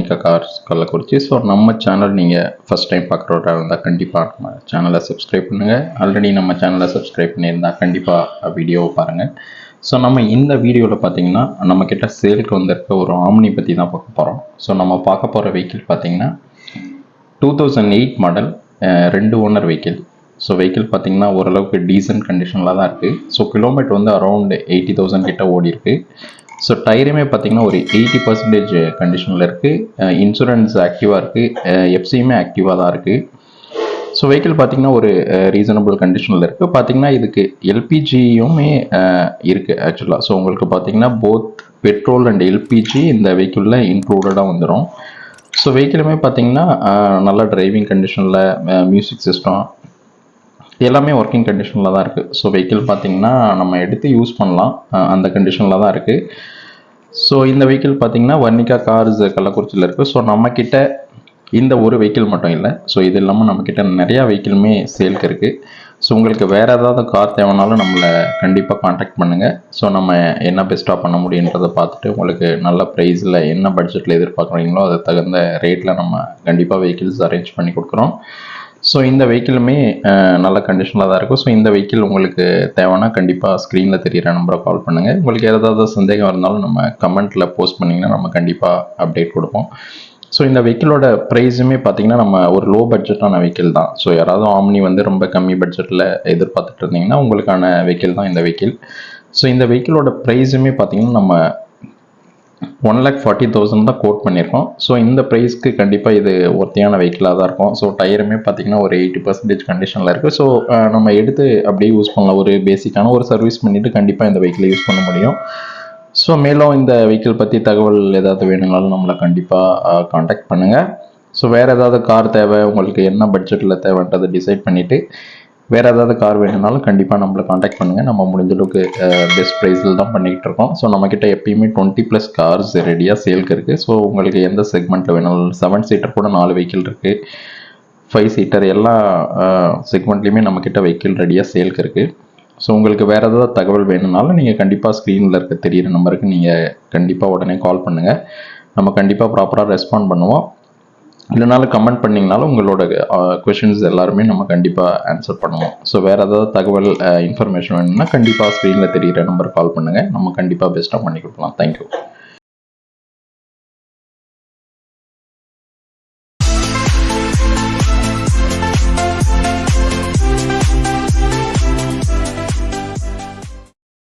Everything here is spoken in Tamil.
வர்ணிகா கார்ஸ் கள்ளக்குறிச்சி. ஸோ நம்ம சேனல் நீங்கள் ஃபஸ்ட் டைம் பார்க்குறவராக இருந்தால் கண்டிப்பாக நம்ம சேனலை சப்ஸ்கிரைப் பண்ணுங்கள். ஆல்ரெடி நம்ம சேனலை சப்ஸ்கிரைப் பண்ணியிருந்தால் கண்டிப்பாக வீடியோவை பாருங்கள். ஸோ நம்ம இந்த வீடியோவில் பார்த்தீங்கன்னா நம்மக்கிட்ட சேலுக்கு வந்திருக்க ஒரு ஆம்னி பற்றி தான் பார்க்க போகிறோம். ஸோ நம்ம பார்க்க போகிற வெஹிக்கிள் பார்த்தீங்கன்னா 2008 model 2 owner vehicle. So vehicle பார்த்தீங்கன்னா ஓரளவுக்கு டீசன்ட் கண்டிஷனில் தான் இருக்குது. ஸோ கிலோமீட்டர் வந்து அரௌண்ட் 80,000 கிட்ட ஓடி இருக்குது. ஸோ டயருமே பார்த்தீங்கன்னா ஒரு 80% கண்டிஷனில் இருக்குது. இன்சூரன்ஸ் ஆக்டிவாக இருக்குது. எஃப்சியுமே ஆக்டிவாக தான் இருக்குது. ஸோ வெஹிக்கிள் பார்த்தீங்கன்னா ஒரு ரீசனபிள் கண்டிஷனில் இருக்குது. பார்த்தீங்கன்னா இதுக்கு எல்பிஜியுமே இருக்குது ஆக்சுவலாக. ஸோ உங்களுக்கு பார்த்தீங்கன்னா போத் பெட்ரோல் அண்ட் எல்பிஜி இந்த வெஹிக்கிளில் இன்க்ளூடடாக வந்துடும். ஸோ வெஹிக்கிளுமே பார்த்தீங்கன்னா நல்ல டிரைவிங் கண்டிஷனில் மியூசிக் சிஸ்டம் எல்லாமே ஒர்க்கிங் கண்டிஷனில் தான் இருக்குது. ஸோ வெஹிக்கிள் பார்த்தீங்கன்னா நம்ம எடுத்து யூஸ் பண்ணலாம், அந்த கண்டிஷனில் தான் இருக்குது. ஸோ இந்த வெஹிக்கிள் பார்த்தீங்கன்னா வர்ணிகா கார்ஸ் கள்ளக்குறிச்சியில் இருக்குது. ஸோ நம்மக்கிட்ட இந்த ஒரு வெஹிக்கிள் மட்டும் இல்லை, ஸோ இது இல்லாமல் நம்மக்கிட்ட நிறையா வெஹிக்கிளுமே சேலுக்கு இருக்குது. ஸோ உங்களுக்கு வேறு ஏதாவது கார் தேவைனாலும் நம்மளை கண்டிப்பாக காண்டாக்ட் பண்ணுங்கள். ஸோ நம்ம என்ன பெஸ்ட்டாக பண்ண முடியுன்றதை பார்த்துட்டு உங்களுக்கு நல்ல ப்ரைஸில் என்ன பட்ஜெட்டில் எதிர்பார்க்குறீங்களோ அதை தகுந்த ரேட்டில் நம்ம கண்டிப்பாக வெஹிக்கிள்ஸ் அரேஞ்ச் பண்ணி கொடுக்குறோம். ஸோ இந்த வெஹிக்கிளுமே நல்ல கண்டிஷனில் தான் இருக்கும். ஸோ இந்த வெஹிக்கிள் உங்களுக்கு தேவைன்னா கண்டிப்பாக ஸ்க்ரீனில் தெரிகிற நம்பரை கால் பண்ணுங்கள். உங்களுக்கு ஏதாவது சந்தேகம் இருந்தாலும் நம்ம கமெண்ட்டில் போஸ்ட் பண்ணிங்கன்னா நம்ம கண்டிப்பாக அப்டேட் கொடுப்போம். ஸோ இந்த வெஹிக்கிளோட ப்ரைஸுமே பார்த்திங்கன்னா நம்ம ஒரு லோ பட்ஜெட்டான வெஹிக்கிள் தான். ஸோ யாராவது ஆம்னி வந்து ரொம்ப கம்மி பட்ஜெட்டில் எதிர்பார்த்துட்டு இருந்தீங்கன்னா உங்களுக்கான வெஹிக்கிள் தான் இந்த வெஹிக்கிள். ஸோ இந்த வெஹிக்கிளோட ப்ரைஸுமே பார்த்திங்கன்னா நம்ம 1,40,000 தான் கோட் பண்ணியிருக்கோம். ஸோ இந்த ப்ரைஸ்க்கு கண்டிப்பாக இது ஒர்த்தியான வெஹிக்கிளாக தான் இருக்கும். ஸோ டயருமே பார்த்திங்கன்னா ஒரு 80% கண்டிஷனில் இருக்குது. ஸோ நம்ம எடுத்து அப்படியே யூஸ் பண்ணலாம். ஒரு பேசிக்கான ஒரு சர்வீஸ் பண்ணிவிட்டு கண்டிப்பாக இந்த வெஹிக்கிளை யூஸ் பண்ண முடியும். ஸோ மேலும் இந்த வெஹிக்கிள் பற்றி தகவல் ஏதாவது வேணுங்கனாலும் நம்மளை கண்டிப்பாக காண்டாக்ட் பண்ணுங்கள். ஸோ வேறு ஏதாவது கார் தேவை, உங்களுக்கு என்ன பட்ஜெட்டில் தேவைன்றதை டிசைட் பண்ணிவிட்டு வேறு ஏதாவது கார் வேணும்னாலும் கண்டிப்பாக நம்மளை காண்டாக்ட் பண்ணுங்கள். நம்ம முடிஞ்ச அளவுக்கு பெஸ்ட் ப்ரைஸில் தான் பண்ணிக்கிட்டு இருக்கோம். ஸோ நம்மக்கிட்ட எப்பயுமே 20+ கார்ஸ் ரெடியாக சேலுக்கு இருக்குது. ஸோ உங்களுக்கு எந்த செக்மெண்ட்டில் வேணாலும் 7 சீட்டர் கூட 4 வெஹிக்கிள் இருக்குது, 5 சீட்டர் எல்லா செக்மெண்ட்லேயுமே நம்மக்கிட்ட வெஹிக்கிள் ரெடியாக சேலுக்கு இருக்குது. ஸோ உங்களுக்கு வேறு ஏதாவது தகவல் வேணும்னாலும் நீங்கள் கண்டிப்பாக ஸ்க்ரீனில் இருக்க தெரிகிற நம்பருக்கு நீங்கள் கண்டிப்பாக உடனே கால் பண்ணுங்கள். நம்ம கண்டிப்பாக ப்ராப்பராக ரெஸ்பாண்ட் பண்ணுவோம். இல்லைனாலும் கமெண்ட் பண்ணிங்கனாலும் உங்களோட கொஷின்ஸ் எல்லாருமே நம்ம கண்டிப்பாக ஆன்சர் பண்ணுவோம். ஸோ வேறு ஏதாவது தகவல் இன்ஃபர்மேஷன் வேணும்னா கண்டிப்பாக ஸ்க்ரீனில் தெரிகிற நம்பர் கால் பண்ணுங்கள். நம்ம கண்டிப்பாக பெஸ்ட்டாக பண்ணி கொடுக்கலாம். தேங்க்யூ.